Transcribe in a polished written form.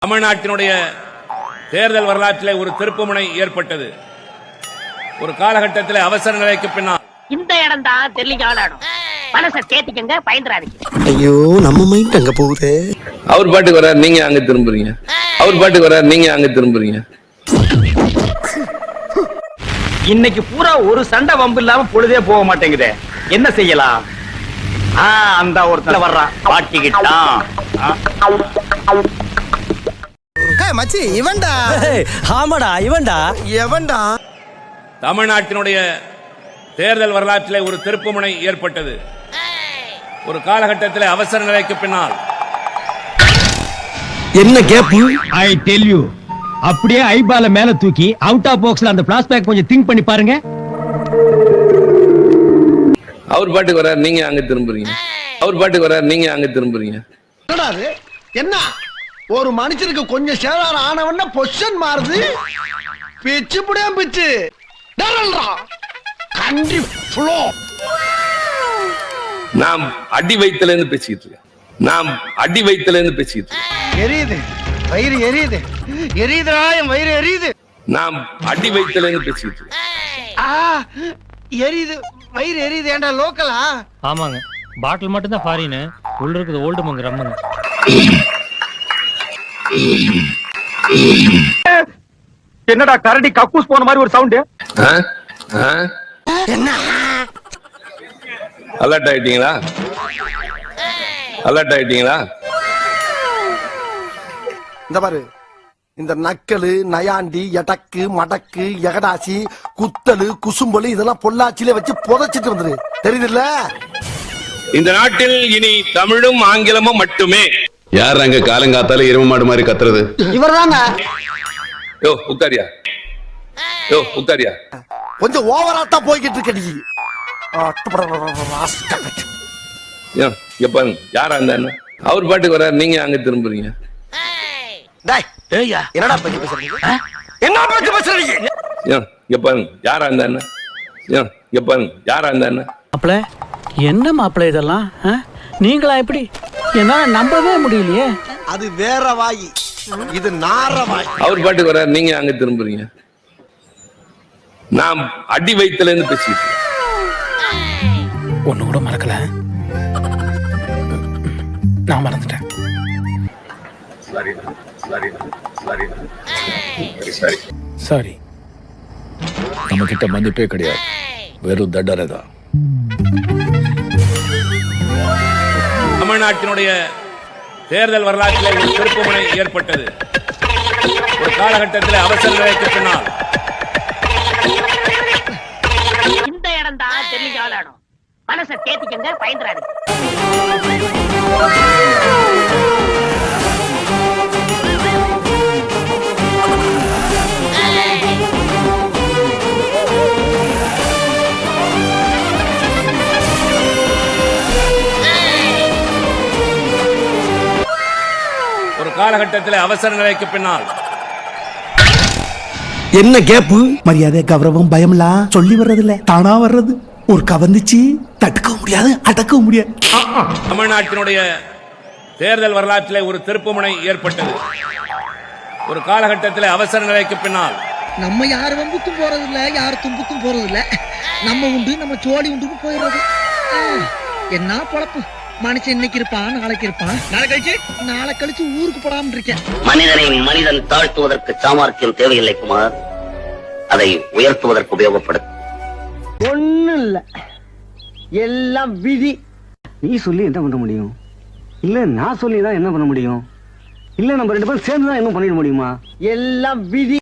தமிழ்நாட்டினுடைய தேர்தல் வரலாற்றிலே ஒரு திருப்புமுனை ஏற்பட்டது. ஒரு காலகட்டத்தில் அவசர நிலைக்கு பின்னால் இந்த இடம் தான் தெரியல மனசை தேத்திக்கங்க, பயந்துறாதீங்க. ஐயோ நம்ம மைண்ட் அங்க போகுது. அவர் பாட்டுக்கு வர்றாரு, நீங்க அங்க திரும்புறீங்க. அவர் பாட்டுக்கு வர்றாரு, நீங்க அங்க திரும்புறீங்க. இன்னைக்கு பூரா ஒரு சண்டை வம்பு இல்லாம பொழுதே போக மாட்டேங்குதே, என்ன செய்யலாம்? அந்த ஒருத்தர் வர்றான், மாட்டிக்கிட்டான். மச்சி இவன்டா. ஆமாடா இவன்டா. எவன்டா? தமிழ்நாட்டினுடைய தேர்தல் வரலாற்றிலே ஒரு திருப்புமுனை ஏற்பட்டது. ஒரு காலகட்டத்தில் அவசர நிலைக்கு பின்னால் என்ன கேப்பு? ஐ டெல் யூ, அப்படியே ஐபால மேல தூக்கி அவுட் ஆஃப் பாக்ஸ்ல அந்த பிளாஸ்பேக் கொஞ்சம் திங்க் பண்ணி பாருங்க. அவர் பாட்டுக்கு வர்றாரு, நீங்க அங்க திரும்புறீங்க. அவர் பாட்டுக்கு வர்றாரு, நீங்க அங்க திரும்புறீங்க. என்ன ஒரு மனுஷனுக்கு கொஞ்சம் சேதாரம் ஆனவன பொசிஷன் மாறுது. பிச்சு புடியா பிச்சு கண்டி ஃப்ளோ. நாம் அடி வயித்துல இருந்து பேசிக்கிட்டு இருக்கேன். நாம் அடி வயித்துல இருந்து பேசிக்கிட்டு இருக்கேன். எரியுது வயிறு, எரியுது எரியுதா, என் வயிறு எரியுது. நாம் அடி வயித்துல இருந்து பேசிக்கிட்டு இருக்கேன். எரியுது வயிறு எரியுது. ஏண்டா லோக்கலா? ஆமாங்க, பாட்டில் மட்டும் தான் ஃபாரின், உள்ள இருக்குது ஓல்டு மங்க ரம்மங்க. என்னடா கரடி கக்கூஸ் போன மாதிரி ஒரு சவுண்ட். அலர்ட் ஆயிட்டீங்களா? அலர்ட் ஆயிட்டீங்களா? இந்த பாரு, இந்த நக்கலு நயாண்டி எடக்கு மடக்கு எகடாசி குத்தலு குசும்பலு இதெல்லாம் பொள்ளாச்சியில வச்சு புதைச்சிட்டு வந்துரு. தெரியுதுல்ல? இந்த நாட்டில் இனி தமிழும் ஆங்கிலமும் மட்டுமே. யார் அங்க காலங்காத்தால எரும மாடு மாதிரி கத்துறது? இவர்தாங்க. யோ உட்காரியா, யோ உட்காரியா. கொஞ்சம் ஓவராத்தா போய்கிட்டு இருக்க நீ. யாரா இருந்தா அவர் பாட்டுக்கு வர்றாரு, நீங்க அங்க திரும்புறீங்க. என்னடா பேச்சு பேசுறீங்க? என்ன பேச்சு பேசுறீங்க? யாரா இருந்தா யாரா இருந்தா மாப்பிள்ள, என்ன மாப்பிள்ள இதெல்லாம்? நீங்களா எப்படி? என்னால நம்பவே முடியலையே. அது வேற வாயி, இது நார வாயி. அவர் பாட்டுக்கு வர்றாரு, நீங்க அங்க திரும்புறீங்க. நாம் அடி வயித்துல இருந்து பேசிட்டு இருக்கேன். ஒண்ணு கூட மறக்கல. நான் மறந்துட்டேன். சாரி. நம்ம கிட்ட மதிப்பே கிடையாது, வெறும் தண்டனை தான். தமிழ்நாட்டினுடைய தேர்தல் வரலாற்றிலே ஒரு திருப்புமுனை ஏற்பட்டது. ஒரு காலகட்டத்தில் அவசர நிலைக்கு பின்னால் இந்த இடம் தான் தெரியல மனசை தேத்திக்கங்க, பயந்துறாதீங்க. ஒரு காலகட்டத்தில் அவசர நிலைக்கு பின்னால் என்ன கேப்பு? மரியாதை கௌரவம் பயம்லாம் சொல்லி வர்றதில்ல, தானா வர்றது. ஒரு கவர்ந்துச்சு தடுக்கவும் முடியாது, அடக்கவும் முடியாது. தமிழ்நாட்டினுடைய தேர்தல் வரலாற்றிலே ஒரு திருப்புமுனை ஏற்பட்டது. ஒரு காலகட்டத்தில் அவசர நிலைக்கு பின்னால் நம்ம யார் வம்புக்கும் போறது இல்ல, யார் தும்புக்கும் போறது இல்ல. நம்ம உண்டு, நம்ம சோழி உண்டு போயிடுறது. என்ன பொழப்பு? மனுஷன் இன்னைக்கு இருப்பான், நாளைக்கு இருப்பான், நாளை கழிச்சு ஊருக்கு போடாம இருக்கேன். மனிதனை மனிதன் தாழ்த்துவதற்கு சாமர்த்தியம் தேவையில்லை குமார், அதை உயர்த்துவதற்கு உபயோகப்படும். ஒண்ணு இல்ல, எல்லாம் விதி. நீ சொல்லி என்ன பண்ண முடியும்? இல்ல நான் சொல்லி தான் என்ன பண்ண முடியும்? இல்ல நம்ம ரெண்டு பேரும் சேர்ந்து தான் என்ன பண்ணிட முடியுமா? எல்லாம் விதி.